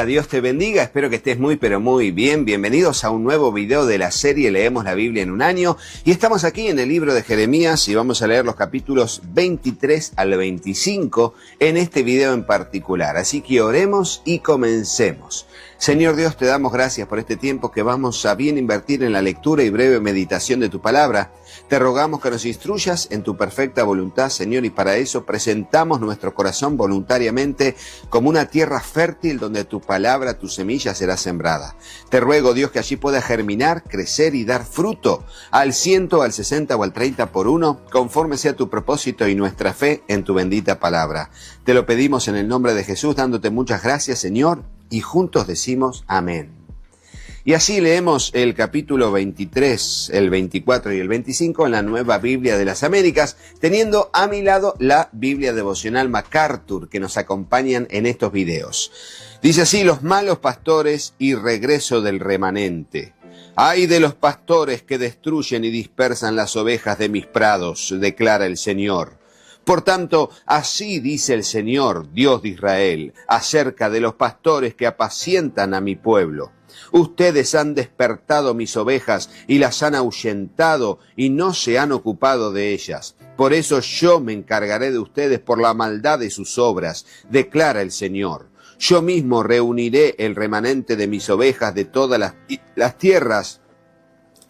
Dios te bendiga, espero que estés muy pero muy bien. Bienvenidos a un nuevo video de la serie Leemos la Biblia en un año. Y estamos aquí en el libro de Jeremías y vamos a leer los capítulos 23 al 25 en este video en particular. Así que oremos y comencemos. Señor Dios, te damos gracias por este tiempo que vamos a bien invertir en la lectura y breve meditación de tu palabra. Te rogamos que nos instruyas en tu perfecta voluntad, Señor, y para eso presentamos nuestro corazón voluntariamente como una tierra fértil donde tu palabra, tu semilla será sembrada. Te ruego, Dios, que allí pueda germinar, crecer y dar fruto al 100, al 60 o al 30 por uno, conforme sea tu propósito y nuestra fe en tu bendita palabra. Te lo pedimos en el nombre de Jesús, dándote muchas gracias, Señor, y juntos decimos amén. Y así leemos el capítulo 23, el 24 y el 25 en la Nueva Biblia de las Américas, teniendo a mi lado la Biblia devocional MacArthur que nos acompañan en estos videos. Dice así: los malos pastores y regreso del remanente. ¡Ay de los pastores que destruyen y dispersan las ovejas de mis prados!, declara el Señor. Por tanto, así dice el Señor, Dios de Israel, acerca de los pastores que apacientan a mi pueblo. Ustedes han despertado mis ovejas y las han ahuyentado y no se han ocupado de ellas. Por eso yo me encargaré de ustedes por la maldad de sus obras, declara el Señor. Yo mismo reuniré el remanente de mis ovejas de todas las tierras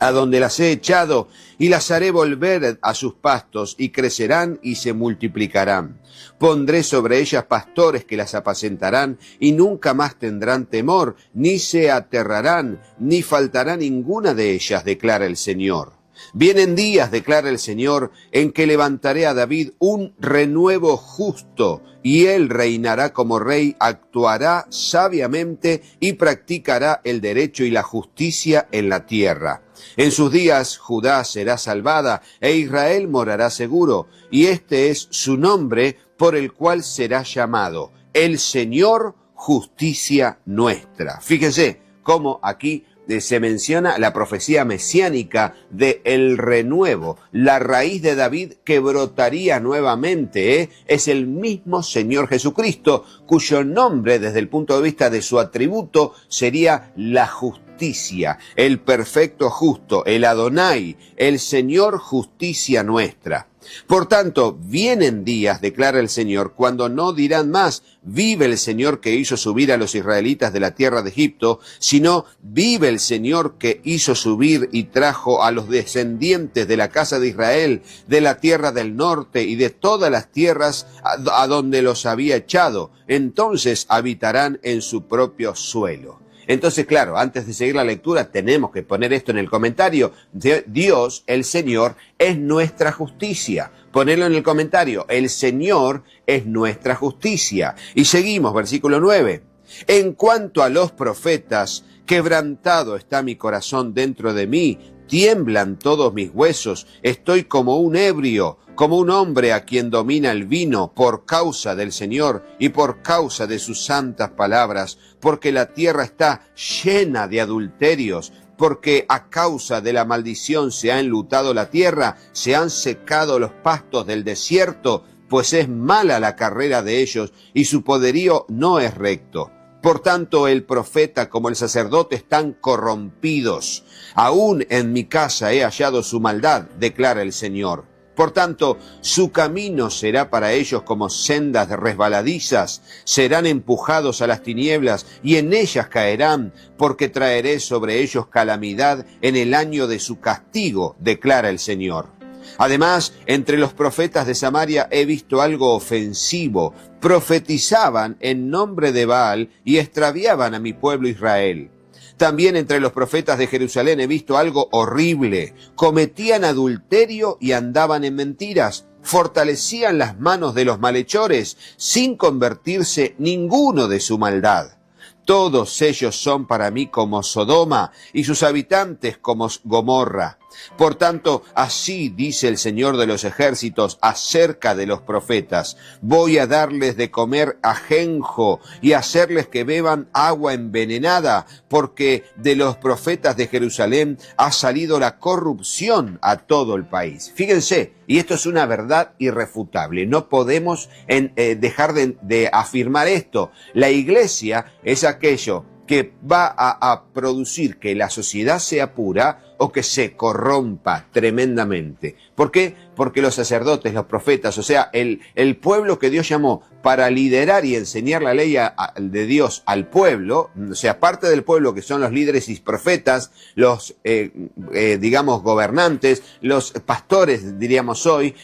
a donde las he echado, y las haré volver a sus pastos, y crecerán y se multiplicarán. Pondré sobre ellas pastores que las apacentarán, y nunca más tendrán temor, ni se aterrarán, ni faltará ninguna de ellas, declara el Señor. Vienen días, declara el Señor, en que levantaré a David un renuevo justo, y él reinará como rey, actuará sabiamente y practicará el derecho y la justicia en la tierra. En sus días Judá será salvada e Israel morará seguro, y este es su nombre por el cual será llamado: el Señor, justicia nuestra. Fíjense cómo aquí se menciona la profecía mesiánica de el renuevo, la raíz de David que brotaría nuevamente, es el mismo Señor Jesucristo, cuyo nombre desde el punto de vista de su atributo sería la justicia, el perfecto justo, el Adonai, el Señor justicia nuestra. Por tanto, vienen días, declara el Señor, cuando no dirán más: vive el Señor que hizo subir a los israelitas de la tierra de Egipto, sino: vive el Señor que hizo subir y trajo a los descendientes de la casa de Israel, de la tierra del norte y de todas las tierras a donde los había echado. Entonces habitarán en su propio suelo. Entonces, claro, antes de seguir la lectura tenemos que poner esto en el comentario. Dios, el Señor, es nuestra justicia. Ponerlo en el comentario: el Señor es nuestra justicia. Y seguimos, versículo 9. En cuanto a los profetas, quebrantado está mi corazón dentro de mí, tiemblan todos mis huesos, estoy como un ebrio, como un hombre a quien domina el vino, por causa del Señor y por causa de sus santas palabras, porque la tierra está llena de adulterios, porque a causa de la maldición se ha enlutado la tierra, se han secado los pastos del desierto, pues es mala la carrera de ellos y su poderío no es recto. Por tanto, el profeta como el sacerdote están corrompidos. Aún en mi casa he hallado su maldad, declara el Señor. Por tanto, su camino será para ellos como sendas resbaladizas, serán empujados a las tinieblas y en ellas caerán, porque traeré sobre ellos calamidad en el año de su castigo, declara el Señor. Además, entre los profetas de Samaria he visto algo ofensivo. Profetizaban en nombre de Baal y extraviaban a mi pueblo Israel. También entre los profetas de Jerusalén he visto algo horrible. Cometían adulterio y andaban en mentiras. Fortalecían las manos de los malhechores sin convertirse ninguno de su maldad. Todos ellos son para mí como Sodoma y sus habitantes como Gomorra. Por tanto, así dice el Señor de los ejércitos acerca de los profetas: voy a darles de comer ajenjo y hacerles que beban agua envenenada, porque de los profetas de Jerusalén ha salido la corrupción a todo el país. Fíjense, y esto es una verdad irrefutable, no podemos dejar de afirmar esto. La iglesia es aquello que va a producir que la sociedad sea pura o que se corrompa tremendamente. ¿Por qué? Porque los sacerdotes, los profetas, o sea, el pueblo que Dios llamó para liderar y enseñar la ley de Dios al pueblo, o sea, parte del pueblo que son los líderes y profetas, los, digamos, gobernantes, los pastores, diríamos hoy,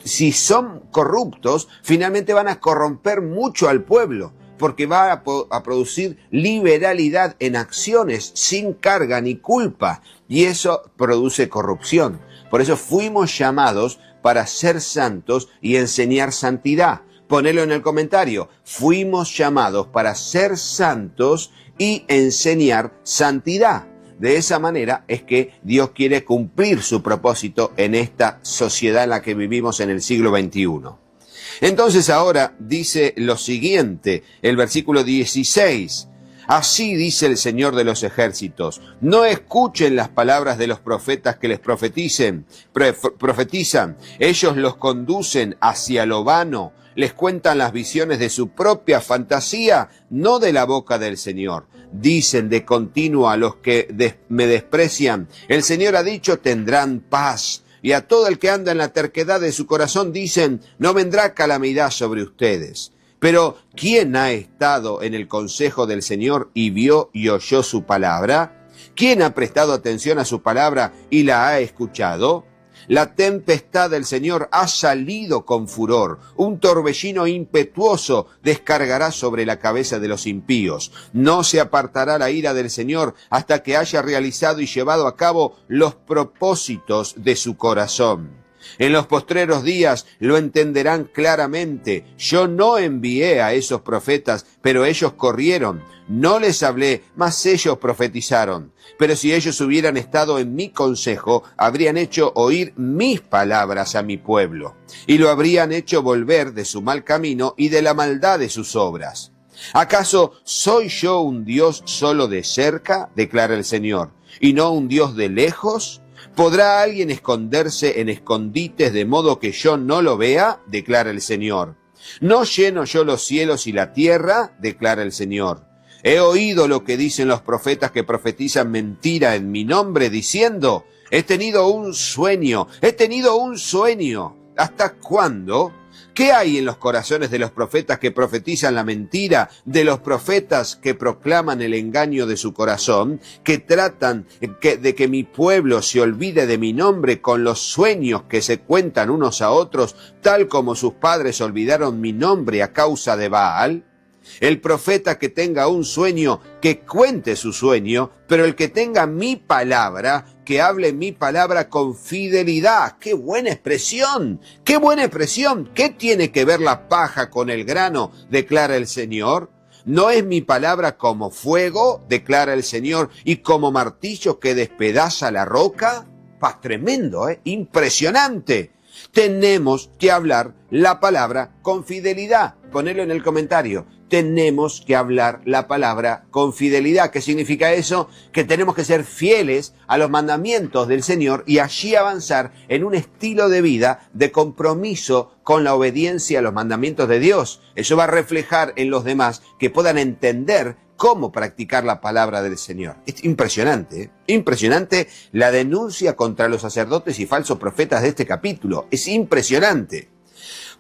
si son corruptos, finalmente van a corromper mucho al pueblo, porque va a producir liberalidad en acciones sin carga ni culpa, y eso produce corrupción. Por eso fuimos llamados para ser santos y enseñar santidad. Ponelo en el comentario. Fuimos llamados para ser santos y enseñar santidad. De esa manera es que Dios quiere cumplir su propósito en esta sociedad en la que vivimos en el siglo XXI. Entonces ahora dice lo siguiente, el versículo 16. Así dice el Señor de los ejércitos, no escuchen las palabras de los profetas que les profetizan, ellos los conducen hacia lo vano, les cuentan las visiones de su propia fantasía, no de la boca del Señor. Dicen de continuo a los que me desprecian, el Señor ha dicho tendrán paz. Y a todo el que anda en la terquedad de su corazón dicen, no vendrá calamidad sobre ustedes. Pero, ¿quién ha estado en el consejo del Señor y vio y oyó su palabra? ¿Quién ha prestado atención a su palabra y la ha escuchado? La tempestad del Señor ha salido con furor, un torbellino impetuoso descargará sobre la cabeza de los impíos. No se apartará la ira del Señor hasta que haya realizado y llevado a cabo los propósitos de su corazón. En los postreros días lo entenderán claramente. Yo no envié a esos profetas, pero ellos corrieron. No les hablé, mas ellos profetizaron. Pero si ellos hubieran estado en mi consejo, habrían hecho oír mis palabras a mi pueblo, y lo habrían hecho volver de su mal camino y de la maldad de sus obras. ¿Acaso soy yo un Dios solo de cerca? Declara el Señor, y no un Dios de lejos. ¿Podrá alguien esconderse en escondites de modo que yo no lo vea? Declara el Señor. ¿No lleno yo los cielos y la tierra? Declara el Señor. He oído lo que dicen los profetas que profetizan mentira en mi nombre, diciendo, he tenido un sueño. ¿Hasta cuándo? ¿Qué hay en los corazones de los profetas que profetizan la mentira, de los profetas que proclaman el engaño de su corazón, que tratan de que mi pueblo se olvide de mi nombre con los sueños que se cuentan unos a otros, tal como sus padres olvidaron mi nombre a causa de Baal? El profeta que tenga un sueño, que cuente su sueño, pero el que tenga mi palabra, que hable mi palabra con fidelidad. ¡Qué buena expresión! ¡Qué buena expresión! ¿Qué tiene que ver la paja con el grano? Declara el Señor. ¿No es mi palabra como fuego? Declara el Señor, y como martillo que despedaza la roca. ¡Paz, tremendo, impresionante! Tenemos que hablar la palabra con fidelidad. Ponelo en el comentario. Tenemos que hablar la palabra con fidelidad. ¿Qué significa eso? Que tenemos que ser fieles a los mandamientos del Señor y allí avanzar en un estilo de vida de compromiso con la obediencia a los mandamientos de Dios. Eso va a reflejar en los demás que puedan entender cómo practicar la palabra del Señor. Es impresionante, impresionante la denuncia contra los sacerdotes y falsos profetas de este capítulo. Es impresionante.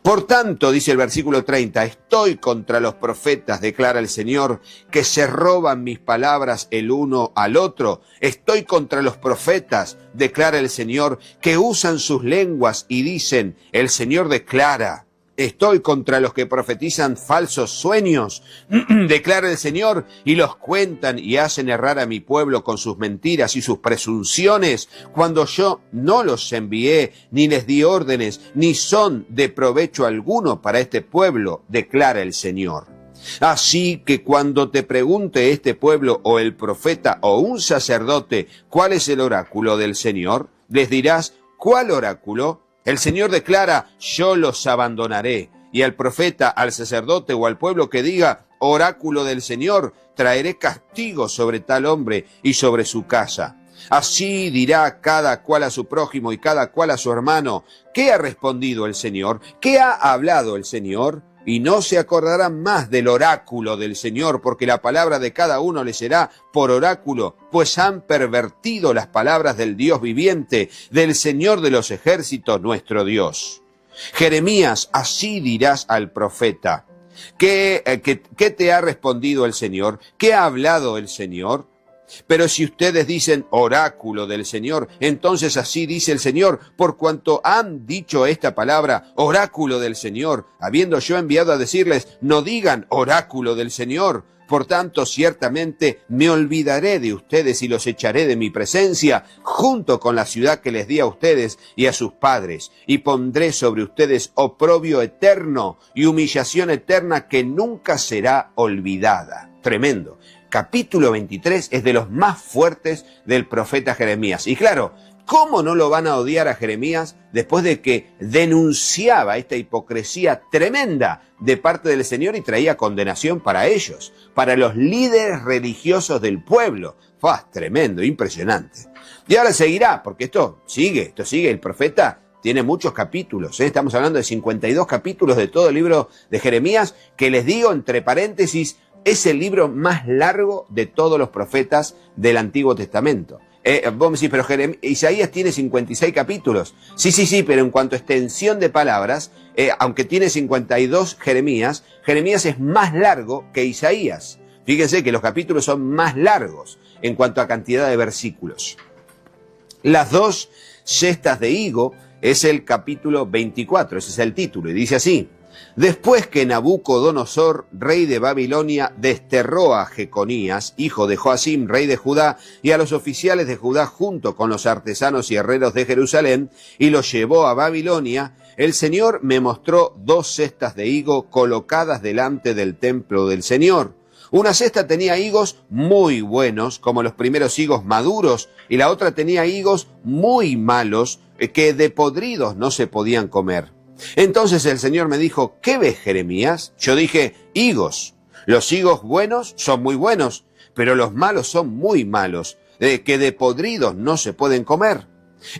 Por tanto, dice el versículo 30, estoy contra los profetas, declara el Señor, que se roban mis palabras el uno al otro. Estoy contra los profetas, declara el Señor, que usan sus lenguas y dicen, el Señor declara. Estoy contra los que profetizan falsos sueños, declara el Señor, y los cuentan y hacen errar a mi pueblo con sus mentiras y sus presunciones, cuando yo no los envié, ni les di órdenes, ni son de provecho alguno para este pueblo, declara el Señor. Así que cuando te pregunte este pueblo o el profeta o un sacerdote cuál es el oráculo del Señor, les dirás, ¿cuál oráculo? El Señor declara, yo los abandonaré. Y al profeta, al sacerdote o al pueblo que diga, oráculo del Señor, traeré castigo sobre tal hombre y sobre su casa. Así dirá cada cual a su prójimo y cada cual a su hermano. ¿Qué ha respondido el Señor? ¿Qué ha hablado el Señor? y no se acordarán más del oráculo del Señor, porque la palabra de cada uno le será por oráculo, pues han pervertido las palabras del Dios viviente, del Señor de los ejércitos, nuestro Dios. Jeremías, así dirás al profeta. ¿Qué te ha respondido el Señor? ¿Qué ha hablado el Señor? Pero si ustedes dicen oráculo del Señor, entonces así dice el Señor, por cuanto han dicho esta palabra, oráculo del Señor, habiendo yo enviado a decirles, no digan oráculo del Señor. Por tanto, ciertamente me olvidaré de ustedes y los echaré de mi presencia, junto con la ciudad que les di a ustedes y a sus padres, y pondré sobre ustedes oprobio eterno y humillación eterna que nunca será olvidada. Tremendo. Capítulo 23 es de los más fuertes del profeta Jeremías. Y claro, ¿cómo no lo van a odiar a Jeremías después de que denunciaba esta hipocresía tremenda de parte del Señor y traía condenación para ellos, para los líderes religiosos del pueblo? ¡Fue tremendo, impresionante! Y ahora seguirá, porque esto sigue, el profeta tiene muchos capítulos, estamos hablando de 52 capítulos de todo el libro de Jeremías, que les digo entre paréntesis, es el libro más largo de todos los profetas del Antiguo Testamento. Vos me decís, pero Isaías tiene 56 capítulos. Sí, pero en cuanto a extensión de palabras, aunque tiene 52 Jeremías es más largo que Isaías. Fíjense que los capítulos son más largos en cuanto a cantidad de versículos. Las 2 cestas de higo es el capítulo 24, ese es el título, y dice así. Después que Nabucodonosor, rey de Babilonia, desterró a Jeconías, hijo de Joacim, rey de Judá, y a los oficiales de Judá junto con los artesanos y herreros de Jerusalén, y los llevó a Babilonia, el Señor me mostró 2 cestas de higo colocadas delante del templo del Señor. Una cesta tenía higos muy buenos, como los primeros higos maduros, y la otra tenía higos muy malos, que de podridos no se podían comer. Entonces el Señor me dijo, ¿qué ves, Jeremías? Yo dije, higos. Los higos buenos son muy buenos, pero los malos son muy malos, que de podridos no se pueden comer.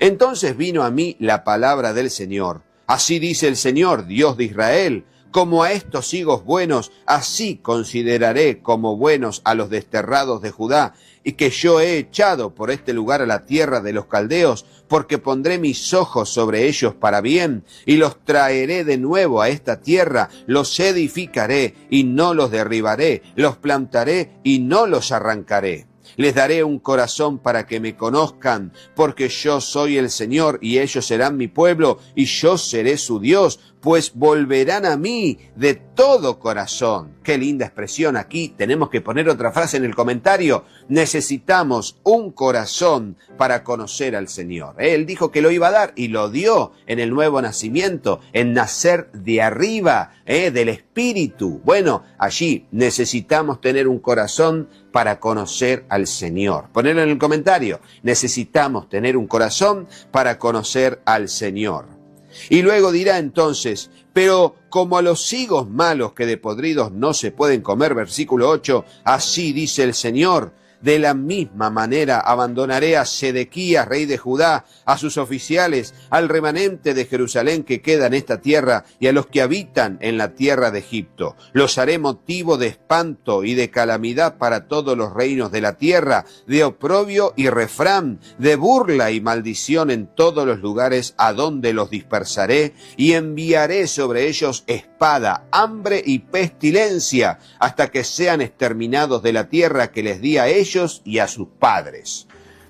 Entonces vino a mí la palabra del Señor. Así dice el Señor, Dios de Israel, como a estos higos buenos, así consideraré como buenos a los desterrados de Judá, y que yo he echado por este lugar a la tierra de los caldeos, porque pondré mis ojos sobre ellos para bien, y los traeré de nuevo a esta tierra, los edificaré y no los derribaré, los plantaré y no los arrancaré. Les daré un corazón para que me conozcan, porque yo soy el Señor, y ellos serán mi pueblo, y yo seré su Dios, pues volverán a mí de todo corazón. Qué linda expresión aquí. Tenemos que poner otra frase en el comentario. Necesitamos un corazón para conocer al Señor. Él dijo que lo iba a dar y lo dio en el nuevo nacimiento, en nacer de arriba, del Espíritu. Bueno, allí necesitamos tener un corazón para conocer al Señor. Ponelo en el comentario. Necesitamos tener un corazón para conocer al Señor. Y luego dirá entonces, pero como a los higos malos que de podridos no se pueden comer, versículo 8, así dice el Señor, de la misma manera abandonaré a Sedequías, rey de Judá, a sus oficiales, al remanente de Jerusalén que queda en esta tierra y a los que habitan en la tierra de Egipto. Los haré motivo de espanto y de calamidad para todos los reinos de la tierra, de oprobio y refrán, de burla y maldición en todos los lugares a donde los dispersaré, y enviaré sobre ellos espada, hambre y pestilencia, hasta que sean exterminados de la tierra que les di a ellos y a sus padres.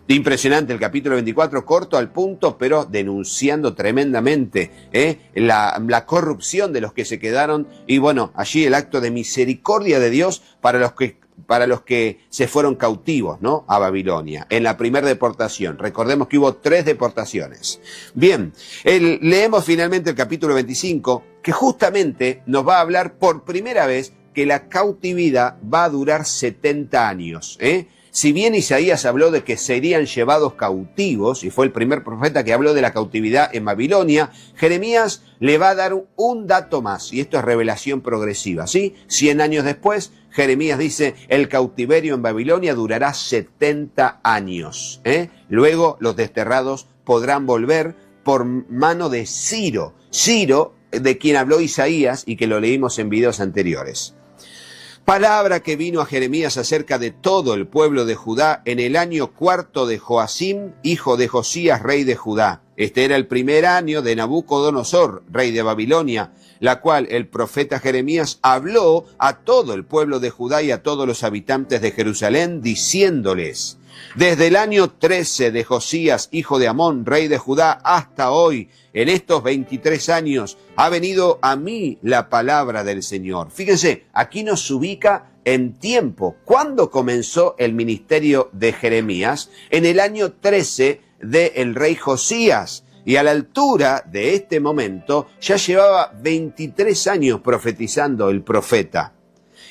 Impresionante el capítulo 24, corto al punto, pero denunciando tremendamente la corrupción de los que se quedaron, y bueno, allí el acto de misericordia de Dios para los que se fueron cautivos, ¿no?, a Babilonia, en la primera deportación. Recordemos que hubo 3 deportaciones. Bien, leemos finalmente el capítulo 25, que justamente nos va a hablar por primera vez que la cautividad va a durar 70 años. Si bien Isaías habló de que serían llevados cautivos, y fue el primer profeta que habló de la cautividad en Babilonia, Jeremías le va a dar un dato más, y esto es revelación progresiva, ¿sí? 100 años después, Jeremías dice, el cautiverio en Babilonia durará 70 años. Luego los desterrados podrán volver por mano de Ciro. Ciro de quien habló Isaías y que lo leímos en videos anteriores. Palabra que vino a Jeremías acerca de todo el pueblo de Judá en el año 4 de Joacim, hijo de Josías, rey de Judá. Este era el primer año de Nabucodonosor, rey de Babilonia, la cual el profeta Jeremías habló a todo el pueblo de Judá y a todos los habitantes de Jerusalén, diciéndoles: desde el año 13 de Josías, hijo de Amón, rey de Judá, hasta hoy, en estos 23 años, ha venido a mí la palabra del Señor. Fíjense, aquí nos ubica en tiempo. ¿Cuándo comenzó el ministerio de Jeremías? En el año 13 del rey Josías. Y a la altura de este momento ya llevaba 23 años profetizando el profeta.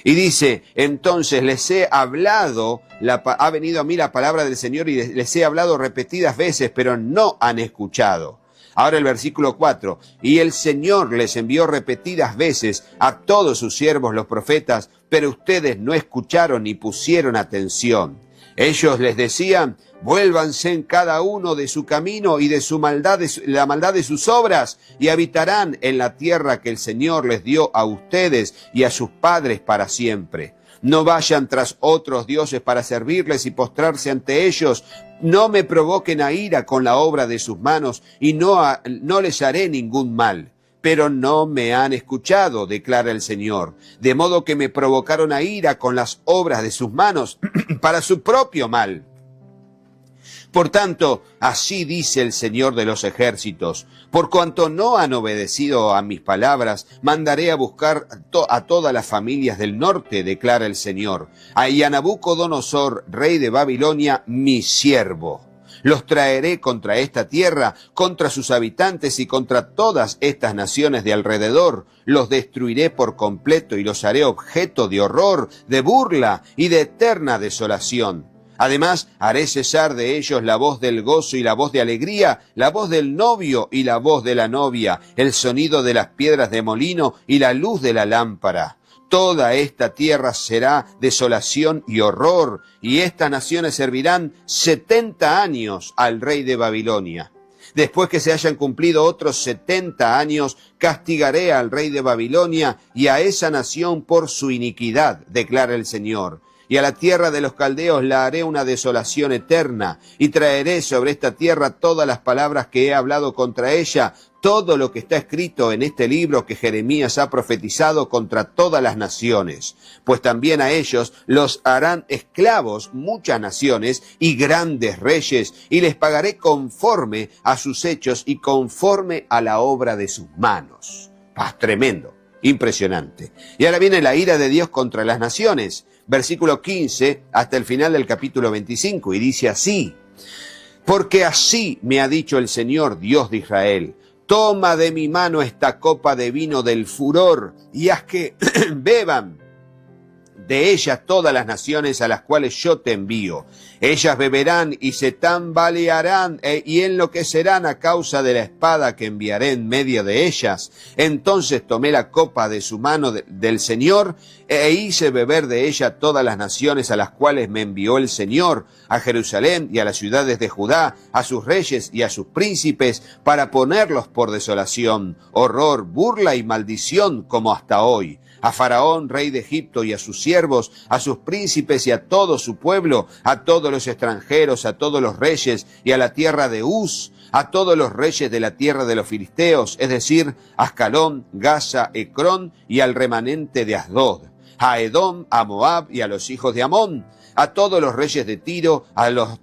Y dice, entonces les he hablado, ha venido a mí la palabra del Señor y les he hablado repetidas veces, pero no han escuchado. Ahora el versículo 4, y el Señor les envió repetidas veces a todos sus siervos los profetas, pero ustedes no escucharon ni pusieron atención. Ellos les decían, vuélvanse en cada uno de su camino y de su maldad, la maldad de sus obras, y habitarán en la tierra que el Señor les dio a ustedes y a sus padres para siempre. No vayan tras otros dioses para servirles y postrarse ante ellos. No me provoquen a ira con la obra de sus manos y no les haré ningún mal. Pero no me han escuchado, declara el Señor, de modo que me provocaron a ira con las obras de sus manos para su propio mal. Por tanto, así dice el Señor de los ejércitos, por cuanto no han obedecido a mis palabras, mandaré a buscar a todas las familias del norte, declara el Señor, y a Nabucodonosor, rey de Babilonia, mi siervo. Los traeré contra esta tierra, contra sus habitantes y contra todas estas naciones de alrededor. Los destruiré por completo y los haré objeto de horror, de burla y de eterna desolación. Además, haré cesar de ellos la voz del gozo y la voz de alegría, la voz del novio y la voz de la novia, el sonido de las piedras de molino y la luz de la lámpara. Toda esta tierra será desolación y horror, y estas naciones servirán 70 años al rey de Babilonia. Después que se hayan cumplido otros 70 años, castigaré al rey de Babilonia y a esa nación por su iniquidad, declara el Señor. Y a la tierra de los caldeos la haré una desolación eterna, y traeré sobre esta tierra todas las palabras que he hablado contra ella, todo lo que está escrito en este libro que Jeremías ha profetizado contra todas las naciones. Pues también a ellos los harán esclavos muchas naciones y grandes reyes, y les pagaré conforme a sus hechos y conforme a la obra de sus manos. Tremendo, impresionante. Y ahora viene la ira de Dios contra las naciones. Versículo 15 hasta el final del capítulo 25, y dice así: porque así me ha dicho el Señor, Dios de Israel, toma de mi mano esta copa de vino del furor y haz que beban de ella todas las naciones a las cuales yo te envío. Ellas beberán y se tambalearán y enloquecerán a causa de la espada que enviaré en medio de ellas. Entonces tomé la copa de su mano del Señor e hice beber de ella todas las naciones a las cuales me envió el Señor, a Jerusalén y a las ciudades de Judá, a sus reyes y a sus príncipes, para ponerlos por desolación, horror, burla y maldición como hasta hoy. A Faraón, rey de Egipto, y a sus siervos, a sus príncipes y a todo su pueblo, a todos los extranjeros, a todos los reyes y a la tierra de Uz, a todos los reyes de la tierra de los filisteos, es decir, Ascalón, Gaza, Ecrón y al remanente de Asdod, a Edom, a Moab y a los hijos de Amón, a todos los reyes de Tiro,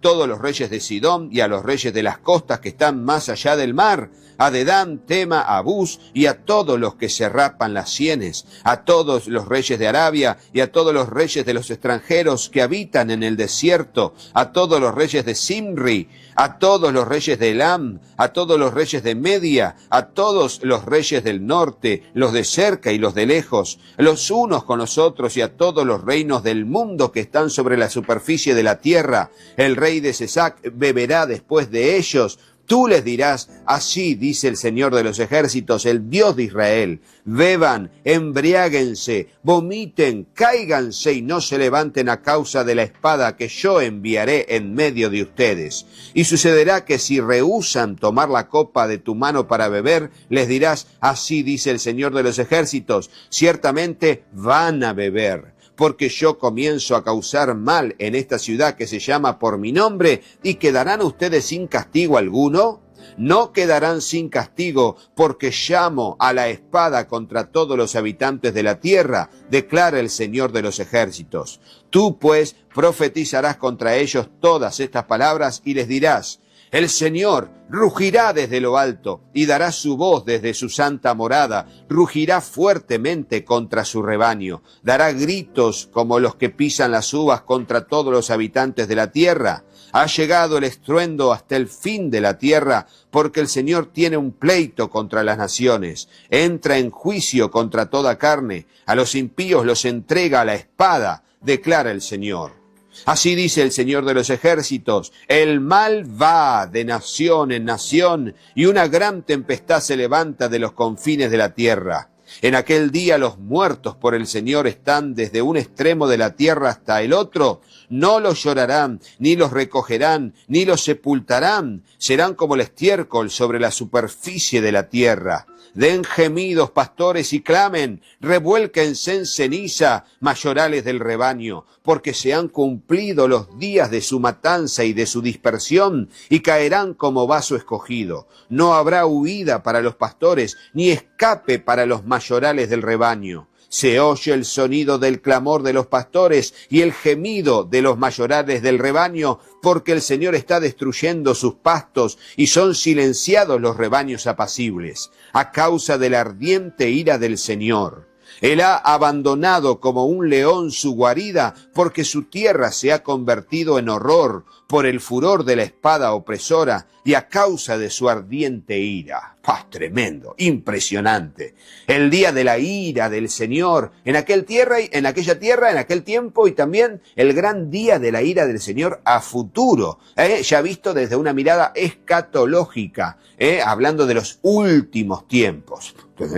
todos los reyes de Sidón y a los reyes de las costas que están más allá del mar, a Dedán, Tema, a Bus y a todos los que se rapan las sienes, a todos los reyes de Arabia y a todos los reyes de los extranjeros que habitan en el desierto, a todos los reyes de Simri, a todos los reyes de Elam, a todos los reyes de Media, a todos los reyes del norte, los de cerca y los de lejos, los unos con los otros y a todos los reinos del mundo que están sobre la superficie de la tierra. El rey de Sesac beberá después de ellos. Tú les dirás, así dice el Señor de los ejércitos, el Dios de Israel, beban, embriáguense, vomiten, cáiganse y no se levanten a causa de la espada que yo enviaré en medio de ustedes. Y sucederá que si rehúsan tomar la copa de tu mano para beber, les dirás, así dice el Señor de los ejércitos, ciertamente van a beber. Porque yo comienzo a causar mal en esta ciudad que se llama por mi nombre, ¿y quedarán ustedes sin castigo alguno? No quedarán sin castigo, porque llamo a la espada contra todos los habitantes de la tierra, declara el Señor de los ejércitos. Tú, pues, profetizarás contra ellos todas estas palabras y les dirás, el Señor rugirá desde lo alto y dará su voz desde su santa morada, rugirá fuertemente contra su rebaño, dará gritos como los que pisan las uvas contra todos los habitantes de la tierra. Ha llegado el estruendo hasta el fin de la tierra, porque el Señor tiene un pleito contra las naciones, entra en juicio contra toda carne, a los impíos los entrega a la espada, declara el Señor. Así dice el Señor de los ejércitos, el mal va de nación en nación y una gran tempestad se levanta de los confines de la tierra. En aquel día los muertos por el Señor están desde un extremo de la tierra hasta el otro. No los llorarán, ni los recogerán, ni los sepultarán. Serán como el estiércol sobre la superficie de la tierra. Den gemidos, pastores, y clamen, revuélquense en ceniza, mayorales del rebaño, porque se han cumplido los días de su matanza y de su dispersión, y caerán como vaso escogido. No habrá huida para los pastores, ni escape para los mayorales del rebaño. Se oye el sonido del clamor de los pastores y el gemido de los mayorales del rebaño, porque el Señor está destruyendo sus pastos y son silenciados los rebaños apacibles, a causa de la ardiente ira del Señor. Él ha abandonado como un león su guarida, porque su tierra se ha convertido en horror por el furor de la espada opresora y a causa de su ardiente ira. Tremendo, impresionante. El día de la ira del Señor en aquella tierra, en aquel tiempo, y también el gran día de la ira del Señor a futuro, ya visto desde una mirada escatológica, hablando de los últimos tiempos.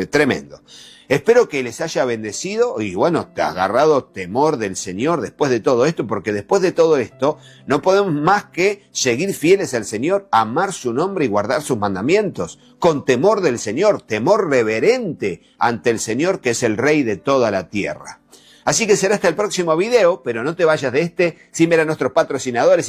Tremendo. Espero que les haya bendecido y bueno, te ha agarrado temor del Señor después de todo esto, porque después de todo esto no podemos más que seguir fieles al Señor, amar su nombre y guardar sus mandamientos, con temor del Señor, temor reverente ante el Señor que es el Rey de toda la tierra. Así que será hasta el próximo video, pero no te vayas de sin ver a nuestros patrocinadores.